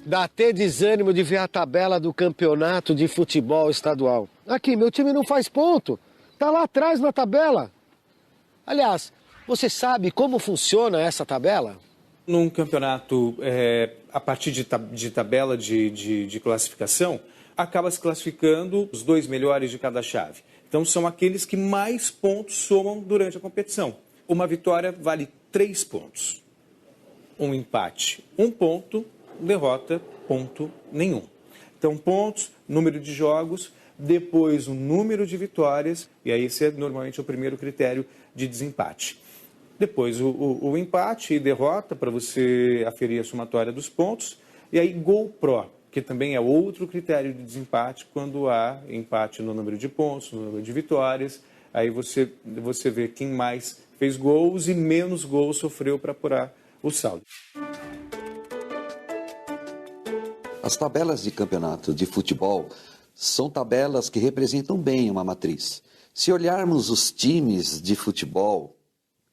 Dá até desânimo de ver a tabela do campeonato de futebol estadual. Aqui, meu time não faz ponto. Tá lá atrás na tabela. Aliás, você sabe como funciona essa tabela? Num campeonato, a partir de tabela de classificação, acaba se classificando os 2 melhores de cada chave. Então, são aqueles que mais pontos somam durante a competição. Uma vitória vale 3 pontos. Um empate, 1 ponto. Derrota, ponto nenhum. Então, pontos, número de jogos, depois o número de vitórias, e aí esse é normalmente o primeiro critério de desempate. Depois o empate e derrota, para você aferir a somatória dos pontos, e aí gol pró, que também é outro critério de desempate, quando há empate no número de pontos, no número de vitórias, aí você vê quem mais fez gols e menos gols sofreu para apurar o saldo. As tabelas de campeonato de futebol são tabelas que representam bem uma matriz. Se olharmos os times de futebol,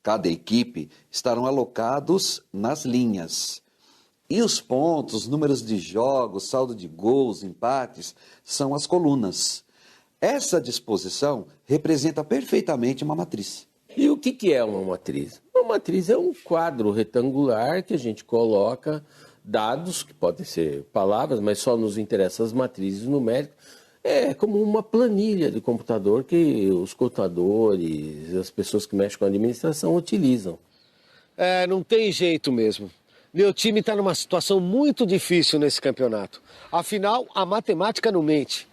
cada equipe estarão alocados nas linhas. E os pontos, números de jogos, saldo de gols, empates, são as colunas. Essa disposição representa perfeitamente uma matriz. E o que é uma matriz? Uma matriz é um quadro retangular que a gente coloca dados, que podem ser palavras, mas só nos interessam as matrizes numéricas. É como uma planilha de computador que os contadores, as pessoas que mexem com a administração utilizam. Não tem jeito mesmo. Meu time está numa situação muito difícil nesse campeonato. Afinal, a matemática não mente.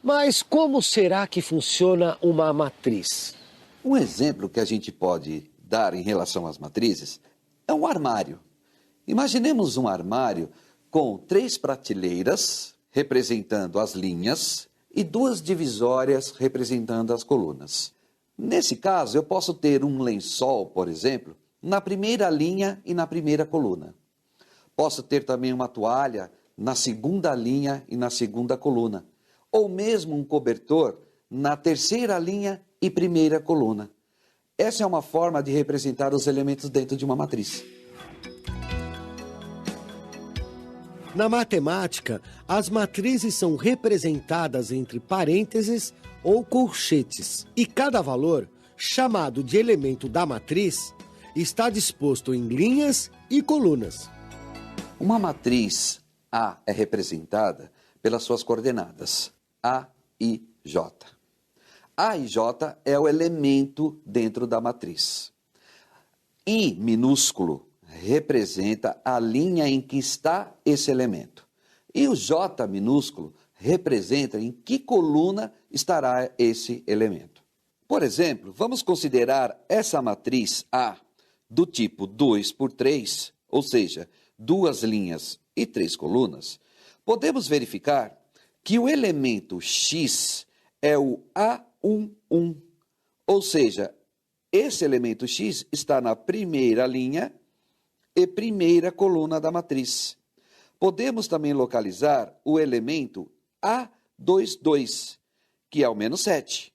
Mas como será que funciona uma matriz? Um exemplo que a gente pode dar em relação às matrizes é um armário. Imaginemos um armário com 3 prateleiras representando as linhas e 2 divisórias representando as colunas. Nesse caso, eu posso ter um lençol, por exemplo, na primeira linha e na primeira coluna. Posso ter também uma toalha na segunda linha e na segunda coluna. Ou mesmo um cobertor na terceira linha e primeira coluna. Essa é uma forma de representar os elementos dentro de uma matriz. Na matemática, as matrizes são representadas entre parênteses ou colchetes. E cada valor, chamado de elemento da matriz, está disposto em linhas e colunas. Uma matriz A é representada pelas suas coordenadas A e J. A e J é o elemento dentro da matriz. I minúsculo representa a linha em que está esse elemento. E o J minúsculo representa em que coluna estará esse elemento. Por exemplo, vamos considerar essa matriz A do tipo 2 por 3, ou seja, 2 linhas e 3 colunas. Podemos verificar que o elemento X é o A11, ou seja, esse elemento X está na primeira linha e primeira coluna da matriz. Podemos também localizar o elemento A22, que é o menos 7.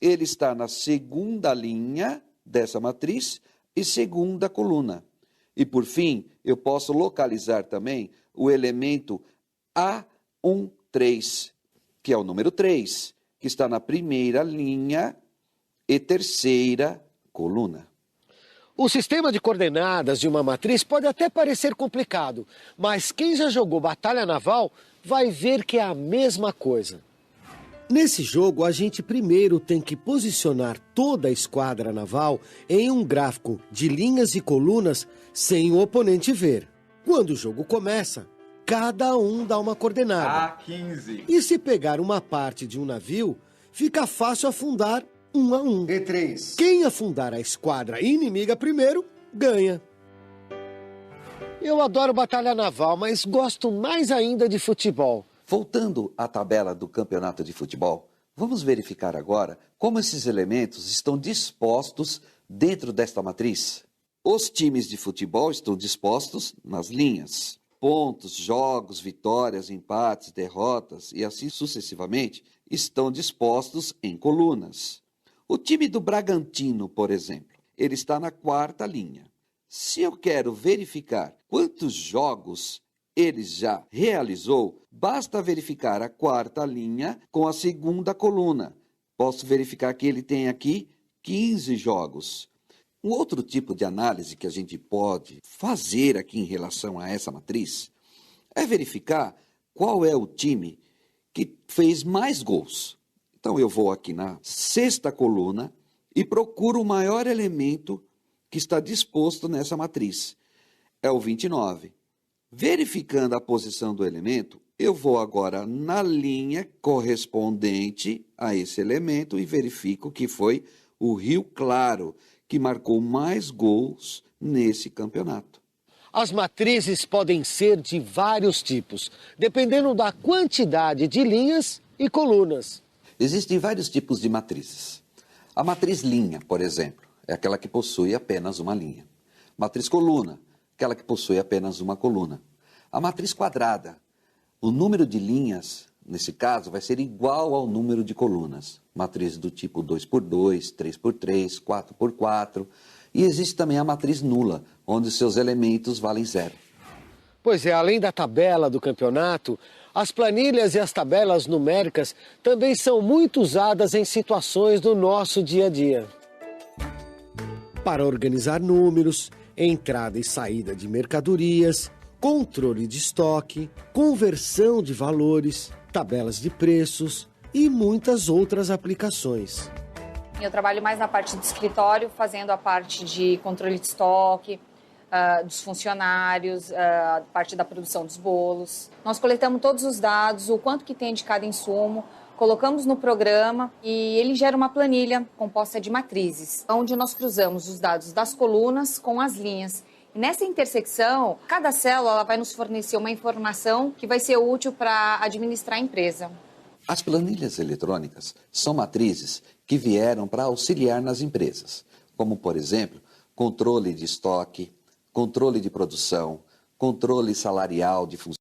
Ele está na segunda linha dessa matriz e segunda coluna. E por fim, eu posso localizar também o elemento A13, que é o número 3, que está na primeira linha e terceira coluna. O sistema de coordenadas de uma matriz pode até parecer complicado, mas quem já jogou Batalha Naval vai ver que é a mesma coisa. Nesse jogo, a gente primeiro tem que posicionar toda a esquadra naval em um gráfico de linhas e colunas sem o oponente ver. Quando o jogo começa, cada um dá uma coordenada. A15. E se pegar uma parte de um navio, fica fácil afundar 1 a 1. D3. Quem afundar a esquadra inimiga primeiro, ganha. Eu adoro batalha naval, mas gosto mais ainda de futebol. Voltando à tabela do campeonato de futebol, vamos verificar agora como esses elementos estão dispostos dentro desta matriz. Os times de futebol estão dispostos nas linhas. Pontos, jogos, vitórias, empates, derrotas e assim sucessivamente estão dispostos em colunas. O time do Bragantino, por exemplo, ele está na quarta linha. Se eu quero verificar quantos jogos ele já realizou, basta verificar a quarta linha com a segunda coluna. Posso verificar que ele tem aqui 15 jogos. Um outro tipo de análise que a gente pode fazer aqui em relação a essa matriz é verificar qual é o time que fez mais gols. Então eu vou aqui na sexta coluna e procuro o maior elemento que está disposto nessa matriz. É o 29. Verificando a posição do elemento, eu vou agora na linha correspondente a esse elemento e verifico que foi o Rio Claro, que marcou mais gols nesse campeonato. As matrizes podem ser de vários tipos, dependendo da quantidade de linhas e colunas. Existem vários tipos de matrizes. A matriz linha, por exemplo, é aquela que possui apenas uma linha. Matriz coluna, aquela que possui apenas uma coluna. A matriz quadrada, o número de linhas, nesse caso, vai ser igual ao número de colunas. Matriz do tipo 2x2, 3x3, 4x4. E existe também a matriz nula, onde seus elementos valem zero. Pois é, além da tabela do campeonato, as planilhas e as tabelas numéricas também são muito usadas em situações do nosso dia a dia. Para organizar números, entrada e saída de mercadorias, controle de estoque, conversão de valores, tabelas de preços e muitas outras aplicações. Eu trabalho mais na parte do escritório, fazendo a parte de controle de estoque, dos funcionários, a parte da produção dos bolos. Nós coletamos todos os dados, o quanto que tem de cada insumo, colocamos no programa e ele gera uma planilha composta de matrizes, onde nós cruzamos os dados das colunas com as linhas. E nessa intersecção, cada célula ela vai nos fornecer uma informação que vai ser útil para administrar a empresa. As planilhas eletrônicas são matrizes que vieram para auxiliar nas empresas, como, por exemplo, controle de estoque, controle de produção, controle salarial de funcionários.